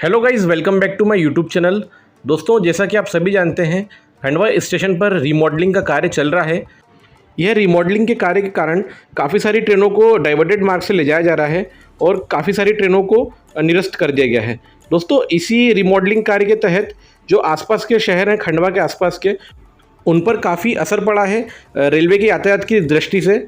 Hello guys, welcome back to my YouTube channel. दोस्तों, जैसा कि आप सभी जानते हैं, खंडवा स्टेशन पर रीमॉडलिंग का कार्य चल रहा है। यह रीमॉडलिंग के कार्य के कारण काफ़ी सारी ट्रेनों को डाइवर्टेड मार्ग से ले जाया जा रहा है और काफ़ी सारी ट्रेनों को निरस्त कर दिया गया है। दोस्तों, इसी रीमॉडलिंग कार्य के तहत जो आसपास के शहर हैं, खंडवा के आसपास के, उन पर काफ़ी असर पड़ा है रेलवे की यातायात की दृष्टि से।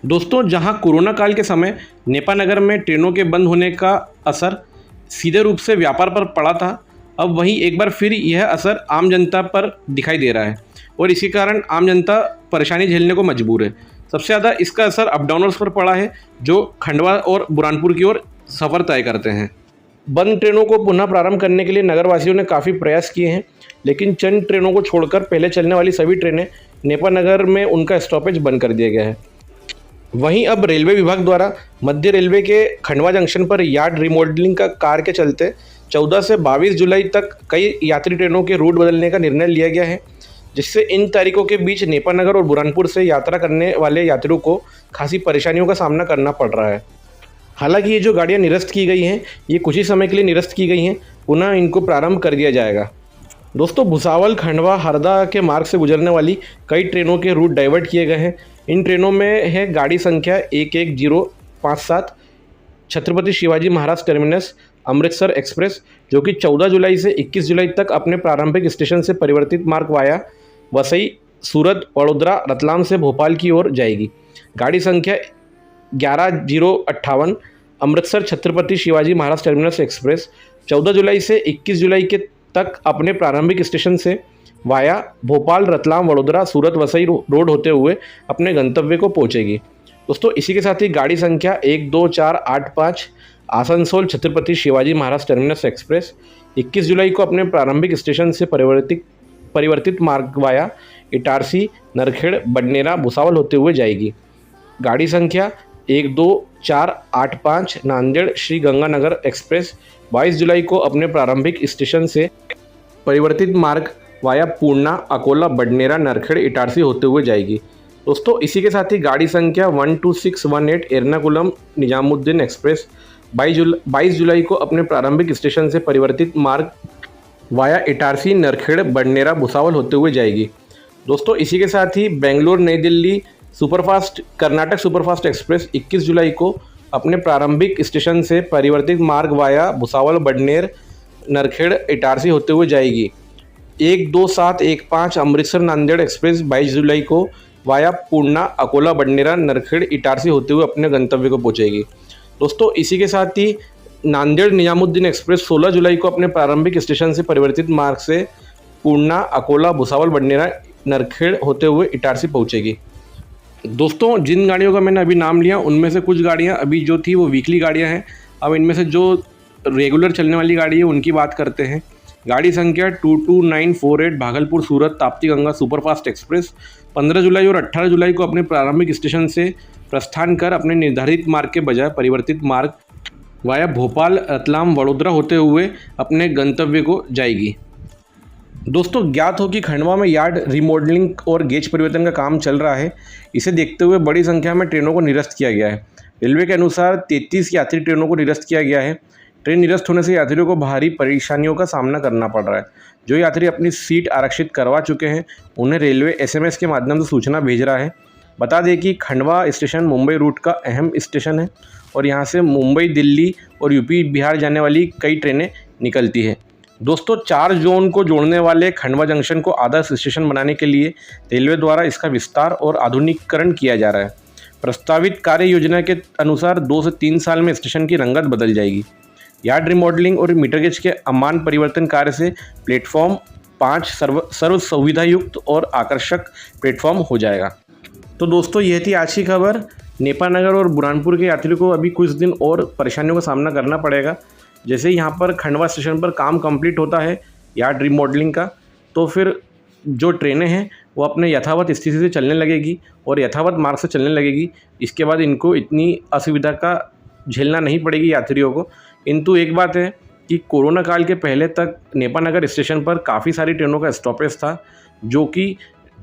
दोस्तों, जहां कोरोना काल के समय नेपा नगर में ट्रेनों के बंद होने का असर सीधे रूप से व्यापार पर पड़ा था, अब वहीं एक बार फिर यह असर आम जनता पर दिखाई दे रहा है और इसी कारण आम जनता परेशानी झेलने को मजबूर है। सबसे ज़्यादा इसका असर अपडाउनर्स पर पड़ा है, जो खंडवा और बुरहानपुर की ओर सफ़र तय करते हैं। बंद ट्रेनों को पुनः प्रारंभ करने के लिए नगरवासियों ने काफ़ी प्रयास किए हैं, लेकिन चंद ट्रेनों को छोड़कर पहले चलने वाली सभी ट्रेनें नेपा नगर में उनका स्टॉपेज बंद कर दिया गया है। वहीं अब रेलवे विभाग द्वारा मध्य रेलवे के खंडवा जंक्शन पर यार्ड रिमॉडलिंग का कार्य के चलते 14 से 22 जुलाई तक कई यात्री ट्रेनों के रूट बदलने का निर्णय लिया गया है, जिससे इन तारीखों के बीच नेपा नगर और बुरहानपुर से यात्रा करने वाले यात्रियों को खासी परेशानियों का सामना करना पड़ रहा है। हालांकि ये जो गाड़ियाँ निरस्त की गई हैं, ये कुछ ही समय के लिए निरस्त की गई हैं, पुनः इनको प्रारंभ कर दिया जाएगा। दोस्तों, भुसावल, खंडवा, हरदा के मार्ग से गुजरने वाली कई ट्रेनों के रूट डाइवर्ट किए गए हैं। इन ट्रेनों में है गाड़ी संख्या 11057 छत्रपति शिवाजी महाराज टर्मिनस अमृतसर एक्सप्रेस, जो कि 14 जुलाई से 21 जुलाई तक अपने प्रारंभिक स्टेशन से परिवर्तित मार्ग वाया वसई, सूरत, वडोदरा, रतलाम से भोपाल की ओर जाएगी। गाड़ी संख्या 11058 अमृतसर छत्रपति शिवाजी महाराज टर्मिनस एक्सप्रेस 14 जुलाई से 21 जुलाई के तक अपने प्रारंभिक स्टेशन से वाया भोपाल, रतलाम, वडोदरा, सूरत, वसई रोड होते हुए अपने गंतव्य को पहुंचेगी। दोस्तों, इसी के साथ ही गाड़ी संख्या 12485 आसनसोल छत्रपति शिवाजी महाराज टर्मिनस एक्सप्रेस 21 जुलाई को अपने प्रारंभिक स्टेशन से परिवर्तित मार्ग वाया इटारसी, नरखेड़, बडनेरा, भुसावल होते हुए जाएगी। गाड़ी संख्या 12485 नांदेड़ श्री गंगानगर एक्सप्रेस 22 जुलाई को अपने प्रारंभिक स्टेशन से परिवर्तित मार्ग वाया पूर्णा, अकोला, बडनेरा, नरखेड़, इटारसी होते हुए जाएगी। दोस्तों, इसी के साथ ही गाड़ी संख्या 12618 एर्नाकुलम निजामुद्दीन एक्सप्रेस 22 जुलाई को अपने प्रारंभिक स्टेशन से परिवर्तित मार्ग वाया इटारसी, नरखेड़, बडनेरा, भुसावल होते हुए जाएगी। दोस्तों, इसी के साथ ही बेंगलोर नई दिल्ली कर्नाटक सुपरफास्ट एक्सप्रेस 21 जुलाई को अपने प्रारंभिक स्टेशन से परिवर्तित मार्ग वाया भुसावल, बडनेर, नरखेड़, इटारसी होते हुए जाएगी। 12715 अमृतसर नांदेड़ एक्सप्रेस 22 जुलाई को वाया पूर्णा, अकोला, बडनेरा, नरखेड़, इटारसी होते हुए अपने गंतव्य को पहुंचेगी। दोस्तों, इसी के साथ ही नांदेड़ निजामुद्दीन एक्सप्रेस 16 जुलाई को अपने प्रारंभिक स्टेशन से परिवर्तित मार्ग से पूर्णा, अकोला, भुसावल, बडनेरा, नरखेड़ होते हुए इटारसी पहुंचेगी। दोस्तों, जिन गाड़ियों का मैंने अभी नाम लिया, उनमें से कुछ गाड़ियां अभी जो थी वो वीकली गाड़ियां हैं। अब इनमें से जो रेगुलर चलने वाली गाड़ी है उनकी बात करते हैं। गाड़ी संख्या 22948 भागलपुर सूरत ताप्ती गंगा सुपरफास्ट एक्सप्रेस 15 जुलाई और 18 जुलाई को अपने प्रारंभिक स्टेशन से प्रस्थान कर अपने निर्धारित मार्ग के बजाय परिवर्तित मार्ग वाया भोपाल, रतलाम, वडोदरा होते हुए अपने गंतव्य को जाएगी। दोस्तों, ज्ञात हो कि खंडवा में यार्ड रिमॉडलिंग और गेज परिवर्तन का काम चल रहा है। इसे देखते हुए बड़ी संख्या में ट्रेनों को निरस्त किया गया है। रेलवे के अनुसार 33 यात्री ट्रेनों को निरस्त किया गया है। ट्रेन निरस्त होने से यात्रियों को भारी परेशानियों का सामना करना पड़ रहा है। जो यात्री अपनी सीट आरक्षित करवा चुके हैं, उन्हें रेलवे SMS के माध्यम से सूचना भेज रहा है। बता दें कि खंडवा स्टेशन मुंबई रूट का अहम स्टेशन है और यहाँ से मुंबई, दिल्ली और यूपी, बिहार जाने वाली कई ट्रेनें निकलती हैं। दोस्तों, 4 जोन को जोड़ने वाले खंडवा जंक्शन को आदर्श स्टेशन बनाने के लिए रेलवे द्वारा इसका विस्तार और आधुनिकीकरण किया जा रहा है। प्रस्तावित कार्य योजना के अनुसार 2 से 3 साल में स्टेशन की रंगत बदल जाएगी। यार्ड रिमॉडलिंग और मीटर गेज के अमान परिवर्तन कार्य से प्लेटफॉर्म 5 सर्व सुविधायुक्त और आकर्षक प्लेटफॉर्म हो जाएगा। तो दोस्तों, यह थी आज की खबर। नेपा नगर और बुरहानपुर के यात्रियों को अभी कुछ दिन और परेशानियों का सामना करना पड़ेगा। जैसे यहाँ पर खंडवा स्टेशन पर काम कंप्लीट होता है यार्ड रिमॉडलिंग का, तो फिर जो ट्रेनें हैं वो अपने यथावत स्थिति से चलने लगेगी और यथावत मार्ग से चलने लगेगी। इसके बाद इनको इतनी असुविधा का झेलना नहीं पड़ेगी यात्रियों को। किंतु एक बात है कि कोरोना काल के पहले तक नेपा नगर स्टेशन पर काफ़ी सारी ट्रेनों का स्टॉपेज था, जो कि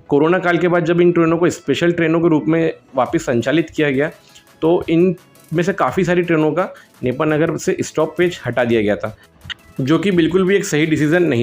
कोरोना काल के बाद जब इन ट्रेनों को स्पेशल ट्रेनों के रूप में वापस संचालित किया गया, तो इन में से काफ़ी सारी ट्रेनों का नेपा नगर से स्टॉपेज हटा दिया गया था। जो कि बिल्कुल भी एक सही डिसीज़न नहीं।